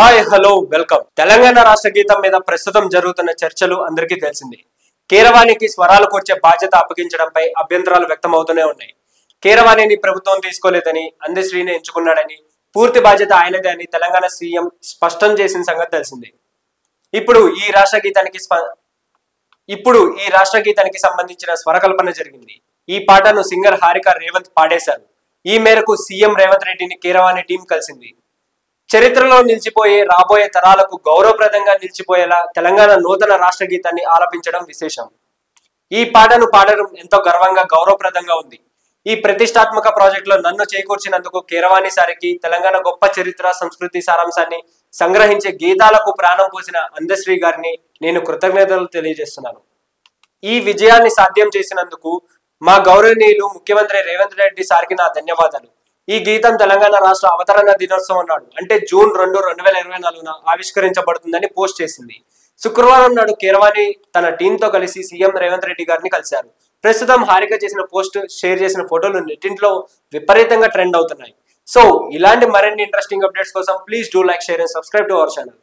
Hi hello welcome. Telangana రాష్ట్ర గీతం మీద ప్రస్తుతం జరుగుతున్న చర్చలు అందరికీ తెలిసింది. కీరవాణికి స్వరాలు కూర్చే బాధ్యత అప్పగించడంపై అభ్యంతరాలు వ్యక్తమవుతూనే ఉన్నాయి. కీరవాణిని ప్రభుత్వం తీసుకోలేదని, అందశ్రీని ఎంచుకున్నాడని, పూర్తి బాధ్యత ఆయనదే అని తెలంగాణ సీఎం స్పష్టం చేసిన సంగతి తెలిసింది. ఇప్పుడు ఈ రాష్ట్ర గీతానికి సంబంధించిన స్వరకల్పన జరిగింది. ఈ పాటను సింగర్ హారిక రేవంత్ పాడేశారు. ఈ మేరకు సీఎం రేవంత్ రెడ్డిని కీరవాణి టీం కలిసింది. చరిత్రలో నిలిచిపోయే, రాబోయే తరాలకు గౌరవప్రదంగా నిలిచిపోయేలా తెలంగాణ నూతన రాష్ట్ర గీతాన్ని ఆలపించడం విశేషం. ఈ పాటను పాడడం ఎంతో గర్వంగా, గౌరవప్రదంగా ఉంది. ఈ ప్రతిష్టాత్మక ప్రాజెక్టులో నన్ను చేకూర్చినందుకు కీరవాణి సారికి, తెలంగాణ గొప్ప చరిత్ర, సంస్కృతి సారాంశాన్ని సంగ్రహించే గీతాలకు ప్రాణం పోసిన అందశ్రీ గారిని నేను కృతజ్ఞతలు తెలియజేస్తున్నాను. ఈ విజయాన్ని సాధ్యం చేసినందుకు మా గౌరవనీయులు ముఖ్యమంత్రి రేవంత్ రెడ్డి సార్కి నా ధన్యవాదాలు. ఈ గీతం తెలంగాణ రాష్ట్ర అవతరణ దినోత్సవం నాడు, అంటే జూన్ 2, 2024 ఆవిష్కరించబడుతుందని పోస్ట్ చేసింది. శుక్రవారం నాడు కీరవాణి తన టీంతో కలిసి సీఎం రేవంత్ రెడ్డి గారిని కలిశారు. ప్రస్తుతం హారిక చేసిన పోస్ట్, షేర్ చేసిన ఫోటోలు నెట్టింట్లో విపరీతంగా ట్రెండ్ అవుతున్నాయి. సో ఇలాంటి మరిన్ని ఇంట్రెస్టింగ్ అప్డేట్స్ కోసం please do like, share and subscribe to our channel.